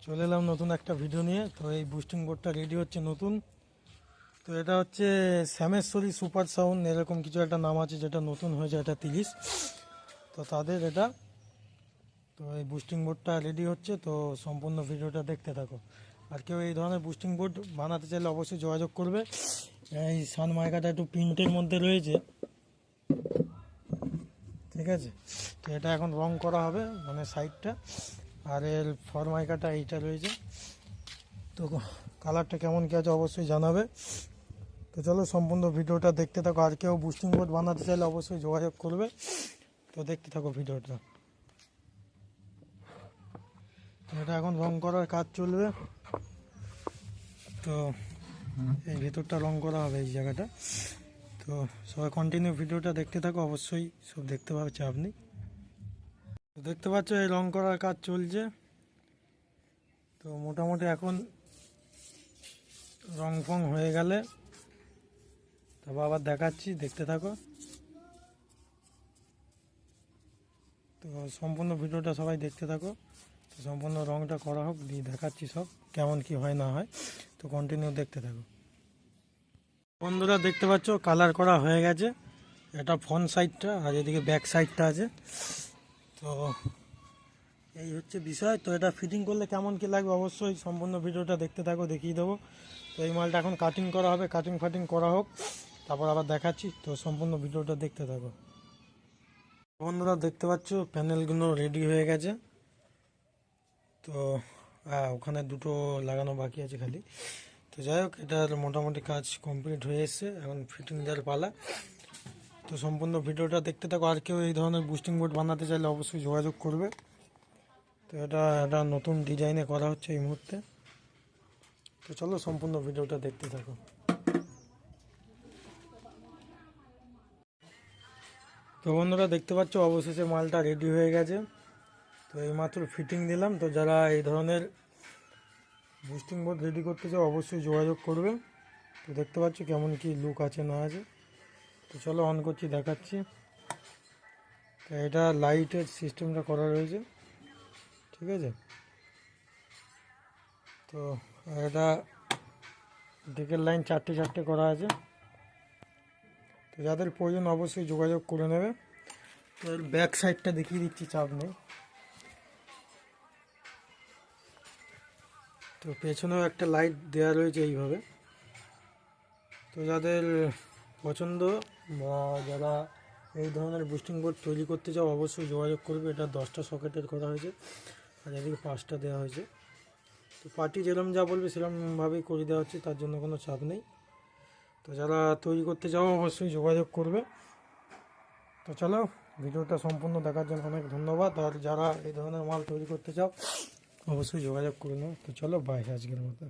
চলে এলাম নতুন একটা ভিডিও নিয়ে। তো এই বুস্টিং বোর্ডটা রেডি হচ্ছে নতুন। তো এটা হচ্ছে শ্যামেশ্বরী সুপার সাউন্ড, এরকম কিছু একটা নাম আছে, যেটা নতুন হয়েছে, এটা 30। তো তাদের এটা, তো এই বুস্টিং বোর্ডটা রেডি হচ্ছে। তো সম্পূর্ণ ভিডিওটা দেখতে থাকো। আর কেউ এই ধরনের বুস্টিং বোর্ড বানাতে চাইলে অবশ্যই যোগাযোগ করবে। এই সানমাইকাটা একটু প্রিন্টের মধ্যে রয়েছে, ঠিক আছে। তো এটা এখন রং করা হবে, মানে সাইডটা। আর এর ফরমাইকাটা এইটা রয়েছে। তো কালারটা কেমন কী আছে অবশ্যই জানাবে। তো চলো সম্পূর্ণ ভিডিওটা দেখতে থাকো। আর কেউ বুস্টিং বোর্ড বানাতে চাইলে অবশ্যই যোগাযোগ করবে। তো দেখতে থাকো ভিডিওটা। তো এটা এখন রং করার কাজ চলবে। তো এই ভেতরটা রং করা হবে, এই জায়গাটা। তো সবাই কন্টিনিউ ভিডিওটা দেখতে থাকো, অবশ্যই সব দেখতে পাবে, চাপ নেই। তো দেখতে পাচ্ছ এই রং করার কাজ চলছে। তো মোটামুটি এখন রং ফং হয়ে গেলে তারপর আবার দেখাচ্ছি, দেখতে থাকো। তো সম্পূর্ণ ভিডিওটা সবাই দেখতে থাকো। তো সম্পূর্ণ রংটা করা হোক, দিয়ে দেখাচ্ছি সব কেমন কি হয় না হয়। তো কন্টিনিউ দেখতে থাকো। বন্ধুরা দেখতে পাচ্ছ কালার করা হয়ে গেছে। এটা ফ্রন্ট সাইডটা, আর এদিকে ব্যাক সাইডটা আছে। তো এই হচ্ছে বিষয়। তো এটা ফিটিং করলে কেমন কি লাগবে অবশ্যই সম্পূর্ণ ভিডিওটা দেখতে থাকো, দেখিয়ে দেবো। তো এই মালটা এখন কাটিং করা হবে, কাটিং ফাটিং করা হোক, তারপর আবার দেখাচ্ছি। তো সম্পূর্ণ ভিডিওটা দেখতে থাকো। বন্ধুরা দেখতে পাচ্ছ প্যানেলগুলো রেডি হয়ে গেছে। তো ওখানে দুটো লাগানো বাকি আছে খালি। তো যাই হোক, এটার মোটামুটি কাজ কমপ্লিট হয়ে এসছে, এখন ফিটিং দেওয়ার পালা। তো সম্পূর্ণ ভিডিওটা দেখতে থাকো। আর কেউ এই ধরনের বুস্টিং বোর্ড বানাতে চাইলে অবশ্যই যোগাযোগ করবে। তো এটা একটা নতুন ডিজাইনে করা হচ্ছে এই মুহূর্তে। তো চলো সম্পূর্ণ ভিডিওটা দেখতে থাকো। তো বন্ধুরা দেখতে পাচ্ছ অবশেষে মালটা রেডি হয়ে গেছে। তো এইমাত্র ফিটিং দিলাম। তো যারা এই ধরনের বুস্টিং বোর্ড রেডি করতে চাও অবশ্যই যোগাযোগ করবে। তো দেখতে পাচ্ছ কেমন কি লুক আছে না আছে। তো চলো অন করছি, দেখাচ্ছি। তো এটা লাইটের সিস্টেমটা করা রয়েছে, ঠিক আছে। তো এটা দিকের লাইন চারটে চারটে করা আছে। তো যাদের প্রয়োজন অবশ্যই যোগাযোগ করে নেবে। তো এর ব্যাক সাইডটা দেখিয়ে দিচ্ছি, চাপ নেই। তো পেছনেও একটা লাইট দেওয়া রয়েছে এইভাবে। তো যাদের পছন্দ বা যারা এই ধরনের বুস্টিং বোর্ড তৈরি করতে চাও অবশ্যই যোগাযোগ করবে। এটা 10টা সকেটের করা হয়েছে, আর এদিকে 5টা দেওয়া হয়েছে। তো পার্টি যেরকম যা বলবে সেরকমভাবেই করে দেওয়া হচ্ছে, তার জন্য কোনো চাপ নেই। তো যারা তৈরি করতে চাও অবশ্যই যোগাযোগ করবে। তো চলো ভিডিওটা সম্পূর্ণ দেখার জন্য অনেক ধন্যবাদ। আর যারা এই ধরনের মাল তৈরি করতে চাও অবশ্যই যোগাযোগ করে নাও। তো চলো বাই, আজকের মতো।